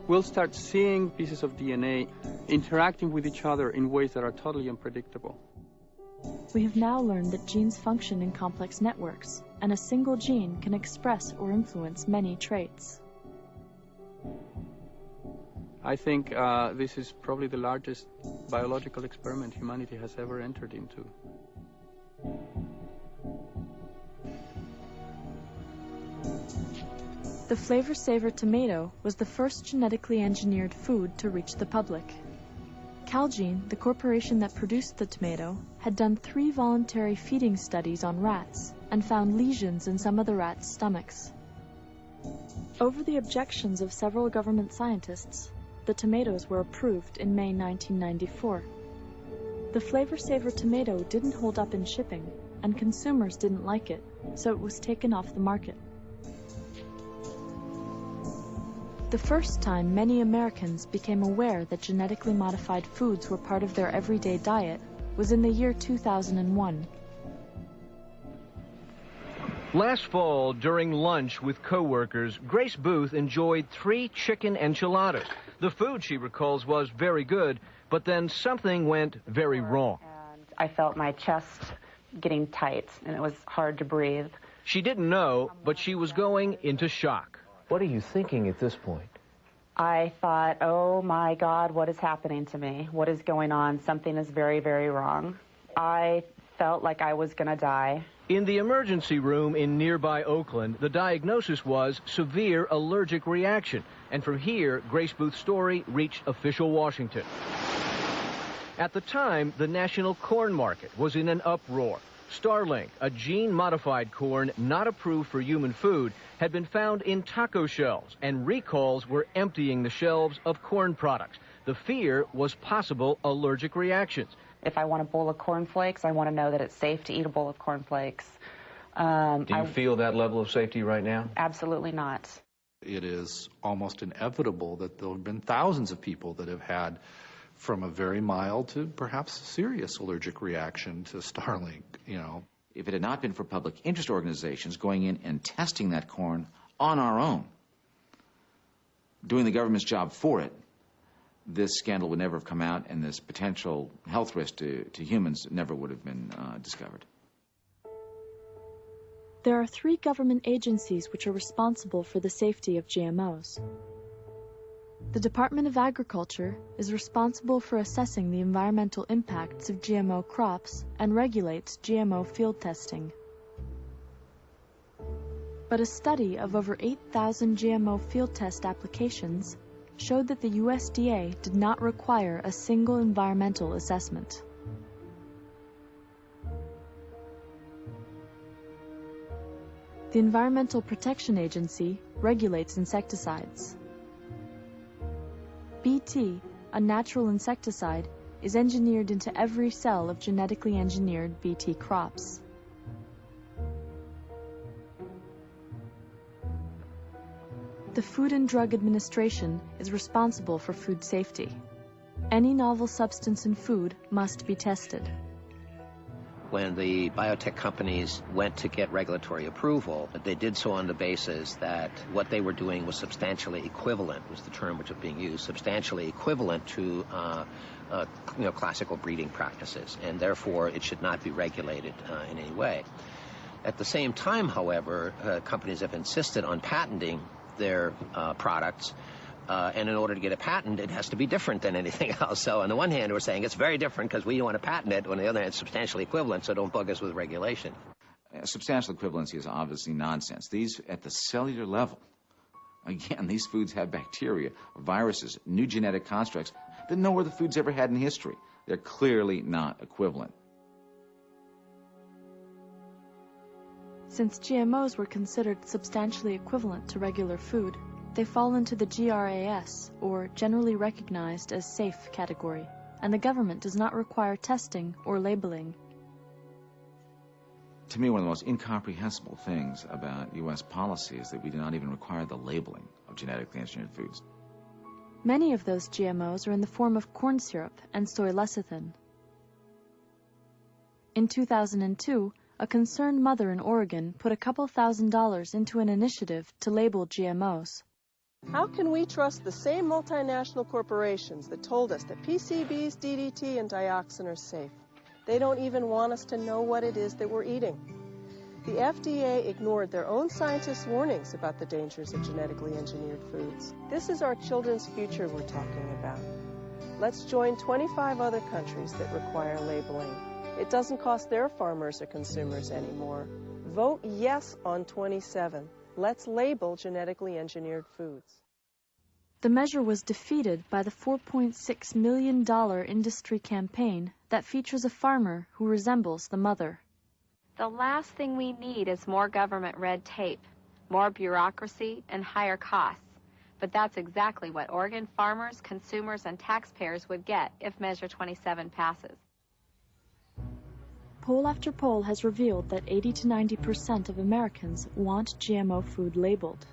We'll start seeing pieces of DNA interacting with each other in ways that are totally unpredictable. We have now learned that genes function in complex networks, and a single gene can express or influence many traits. I think this is probably the largest biological experiment humanity has ever entered into. The Flavor Saver tomato was the first genetically engineered food to reach the public. Calgene, the corporation that produced the tomato, had done 3 voluntary feeding studies on rats and found lesions in some of the rats' stomachs. Over the objections of several government scientists, the tomatoes were approved in May 1994. The Flavor Saver tomato didn't hold up in shipping, and consumers didn't like it, so it was taken off the market. The first time many Americans became aware that genetically modified foods were part of their everyday diet was in the year 2001. Last fall, during lunch with co-workers, Grace Booth enjoyed 3 chicken enchiladas. The food, she recalls, was very good, but then something went very wrong. And I felt my chest getting tight, and it was hard to breathe. She didn't know, but she was going into shock. What are you thinking at this point? I thought, oh my God, what is happening to me? What is going on? Something is very, very wrong. I felt like I was going to die. In the emergency room in nearby Oakland, the diagnosis was severe allergic reaction. And from here, Grace Booth's story reached official Washington. At the time, the national corn market was in an uproar. Starlink, a gene-modified corn not approved for human food, had been found in taco shells, and recalls were emptying the shelves of corn products. The fear was possible allergic reactions. If I want a bowl of cornflakes, I want to know that it's safe to eat a bowl of cornflakes. Do you feel that level of safety right now? Absolutely not. It is almost inevitable that there have been thousands of people that have had from a very mild to perhaps serious allergic reaction to Starlink, you know. If it had not been for public interest organizations going in and testing that corn on our own, doing the government's job for it, this scandal would never have come out, and this potential health risk to humans never would have been discovered. There are 3 government agencies which are responsible for the safety of GMOs. The Department of Agriculture is responsible for assessing the environmental impacts of GMO crops and regulates GMO field testing. But a study of over 8,000 GMO field test applications showed that the USDA did not require a single environmental assessment. The Environmental Protection Agency regulates insecticides. BT, a natural insecticide, is engineered into every cell of genetically engineered BT crops. The Food and Drug Administration is responsible for food safety. Any novel substance in food must be tested. When the biotech companies went to get regulatory approval, they did so on the basis that what they were doing was substantially equivalent, was the term which was being used, substantially equivalent to classical breeding practices, and therefore it should not be regulated in any way. At the same time, however, companies have insisted on patenting their products, and in order to get a patent, it has to be different than anything else. So on the one hand, we're saying it's very different because we want to patent it. On the other hand, it's substantially equivalent, so don't bug us with regulation. Substantial equivalency is obviously nonsense. These, at the cellular level, again, these foods have bacteria, viruses, new genetic constructs that no other foods ever had in history. They're clearly not equivalent. Since GMOs were considered substantially equivalent to regular food, they fall into the GRAS, or Generally Recognized as Safe category, and the government does not require testing or labeling. To me, one of the most incomprehensible things about U.S. policy is that we do not even require the labeling of genetically engineered foods. Many of those GMOs are in the form of corn syrup and soy lecithin. In 2002, a concerned mother in Oregon put a couple $1,000s into an initiative to label GMOs. How can we trust the same multinational corporations that told us that PCBs, DDT, and dioxin are safe? They don't even want us to know what it is that we're eating. The FDA ignored their own scientists' warnings about the dangers of genetically engineered foods. This is our children's future we're talking about. Let's join 25 other countries that require labeling. It doesn't cost their farmers or consumers anymore. Vote yes on 27. Let's label genetically engineered foods. The measure was defeated by the $4.6 million industry campaign that features a farmer who resembles the mother. The last thing we need is more government red tape, more bureaucracy, and higher costs. But that's exactly what Oregon farmers, consumers, and taxpayers would get if Measure 27 passes. Poll after poll has revealed that 80 to 90% of Americans want GMO food labeled.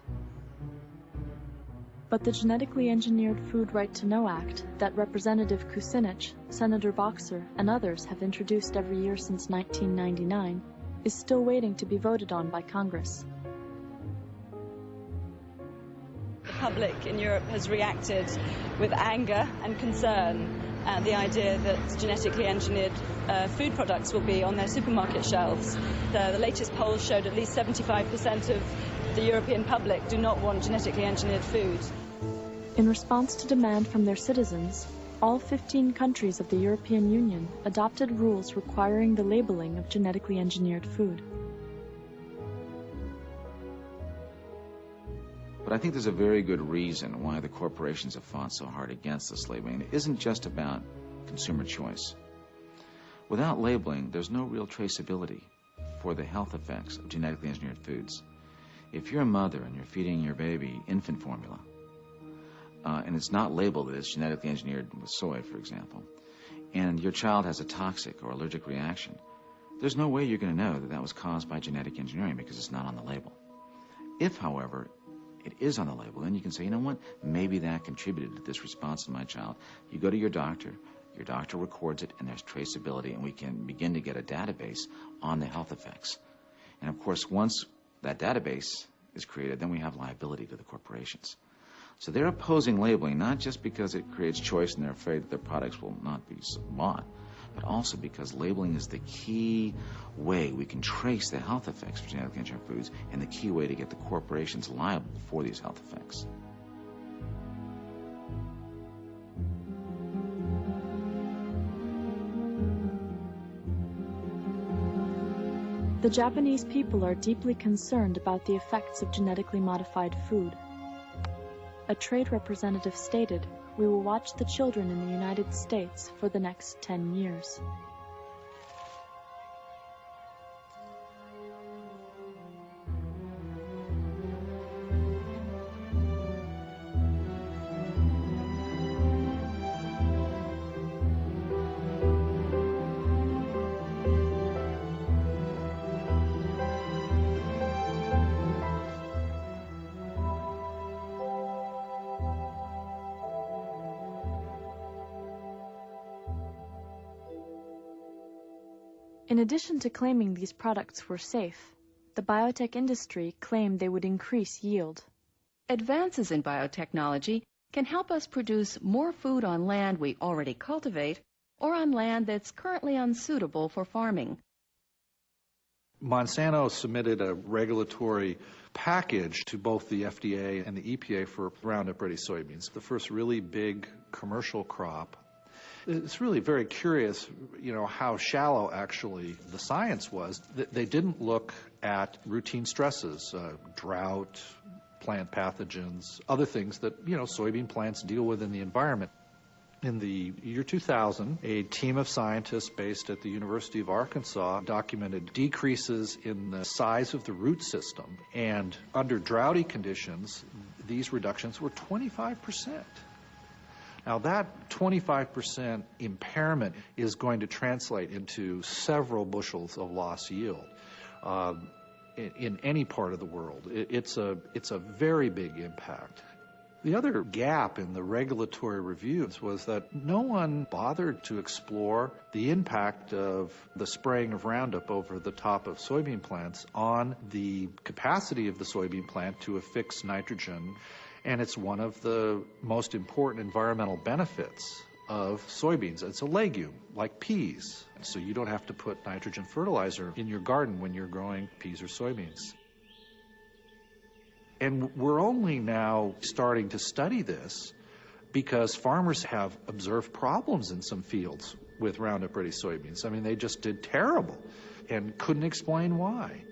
But the Genetically Engineered Food Right to Know Act that Representative Kucinich, Senator Boxer, and others have introduced every year since 1999 is still waiting to be voted on by Congress. The public in Europe has reacted with anger and concern at the idea that genetically engineered food products will be on their supermarket shelves. The latest polls showed at least 75% of the European public do not want genetically engineered food. In response to demand from their citizens, all 15 countries of the European Union adopted rules requiring the labeling of genetically engineered food. But I think there's a very good reason why the corporations have fought so hard against this labeling. It isn't just about consumer choice. Without labeling, there's no real traceability for the health effects of genetically engineered foods. If you're a mother and you're feeding your baby infant formula, and it's not labeled that it's genetically engineered with soy, for example, and your child has a toxic or allergic reaction, there's no way you're going to know that that was caused by genetic engineering because it's not on the label. If, however, it is on the label, then you can say, you know what, maybe that contributed to this response in my child. You go to your doctor records it, and there's traceability, and we can begin to get a database on the health effects. And of course, once that database is created, then we have liability to the corporations. So they're opposing labeling, not just because it creates choice and they're afraid that their products will not be bought, but also because labeling is the key way we can trace the health effects of genetically engineered foods and the key way to get the corporations liable for these health effects. The Japanese people are deeply concerned about the effects of genetically modified food. A trade representative stated, "We will watch the children in the United States for the next 10 years. In addition to claiming these products were safe, the biotech industry claimed they would increase yield. Advances in biotechnology can help us produce more food on land we already cultivate or on land that's currently unsuitable for farming. Monsanto submitted a regulatory package to both the FDA and the EPA for Roundup Ready soybeans, the first really big commercial crop. It's really very curious, how shallow actually the science was. They didn't look at routine stresses, drought, plant pathogens, other things that, soybean plants deal with in the environment. In the year 2000, a team of scientists based at the University of Arkansas documented decreases in the size of the root system. And under droughty conditions, these reductions were 25%. Now, that 25% impairment is going to translate into several bushels of lost yield in any part of the world. It's a very big impact. The other gap in the regulatory reviews was that no one bothered to explore the impact of the spraying of Roundup over the top of soybean plants on the capacity of the soybean plant to affix nitrogen And it's one of the most important environmental benefits of soybeans. It's a legume, like peas, so you don't have to put nitrogen fertilizer in your garden when you're growing peas or soybeans. And we're only now starting to study this because farmers have observed problems in some fields with Roundup Ready soybeans. I mean, they just did terrible and couldn't explain why.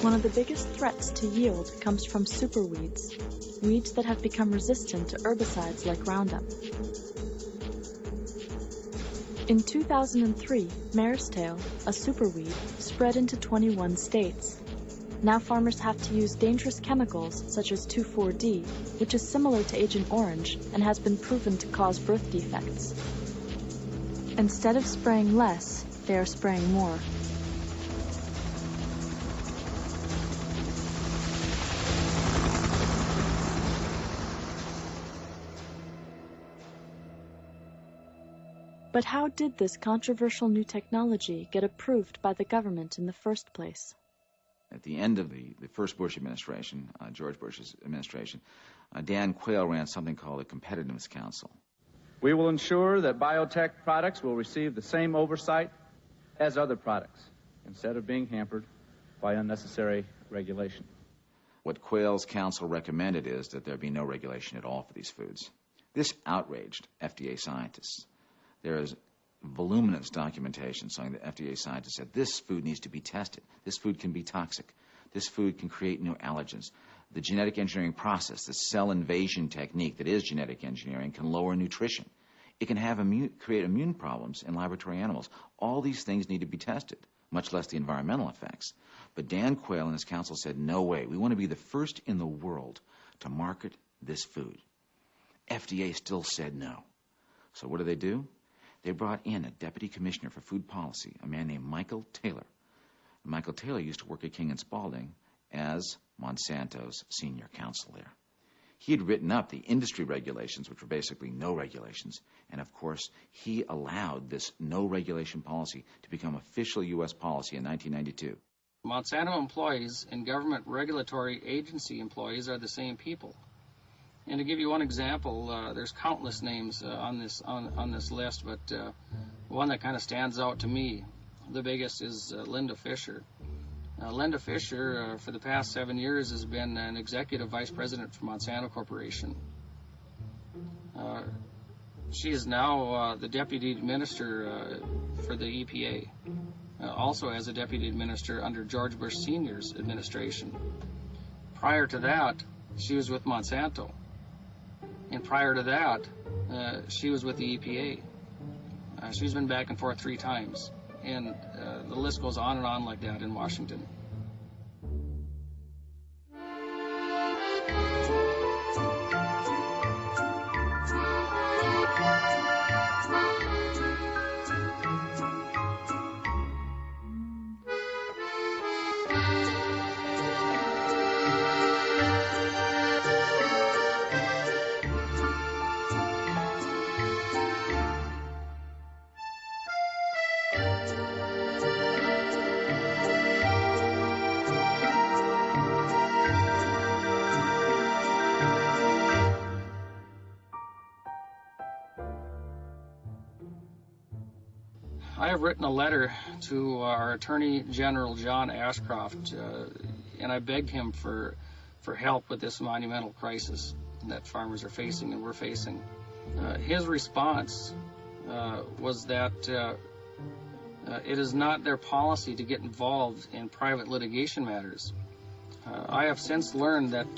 One of the biggest threats to yield comes from superweeds, weeds that have become resistant to herbicides like Roundup. In 2003, mare's tail, a superweed, spread into 21 states. Now farmers have to use dangerous chemicals such as 2,4-D, which is similar to Agent Orange and has been proven to cause birth defects. Instead of spraying less, they are spraying more. But how did this controversial new technology get approved by the government in the first place? At the end of the first Bush administration, George Bush's administration, Dan Quayle ran something called a Competitiveness Council. We will ensure that biotech products will receive the same oversight as other products, instead of being hampered by unnecessary regulation. What Quayle's council recommended is that there be no regulation at all for these foods. This outraged FDA scientists. There is voluminous documentation showing that FDA scientists said this food needs to be tested. This food can be toxic. This food can create new allergens. The genetic engineering process, the cell invasion technique that is genetic engineering, can lower nutrition. It can have create immune problems in laboratory animals. All these things need to be tested, much less the environmental effects. But Dan Quayle and his council said, no way. We want to be the first in the world to market this food. FDA still said no. So what do? They brought in a deputy commissioner for food policy, a man named Michael Taylor. Michael Taylor used to work at King & Spalding as Monsanto's senior counsel there. He had written up the industry regulations, which were basically no regulations, and of course he allowed this no regulation policy to become official U.S. policy in 1992. Monsanto employees and government regulatory agency employees are the same people. And to give you one example, there's countless names on this list, but one that kind of stands out to me, the biggest, is Linda Fisher. Linda Fisher, for the past 7 years, has been an executive vice president for Monsanto Corporation. She is now the deputy minister for the EPA, also as a deputy minister under George Bush Sr.'s administration. Prior to that, she was with Monsanto. And prior to that, she was with the EPA. She's been back and forth 3 times. And the list goes on and on like that in Washington. I have written a letter to our Attorney General, John Ashcroft, and I begged him for help with this monumental crisis that farmers are facing and we're facing. His response was that it is not their policy to get involved in private litigation matters. I have since learned that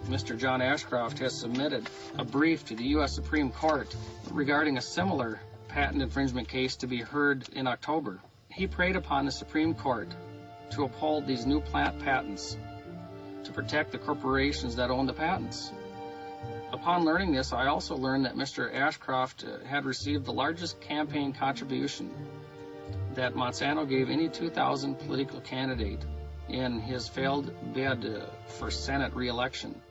Mr. John Ashcroft has submitted a brief to the U.S. Supreme Court regarding a similar patent infringement case to be heard in October. He preyed upon the Supreme Court to uphold these new plant patents to protect the corporations that own the patents. Upon learning this, I also learned that Mr. Ashcroft had received the largest campaign contribution that Monsanto gave any 2000 political candidate in his failed bid for Senate re-election.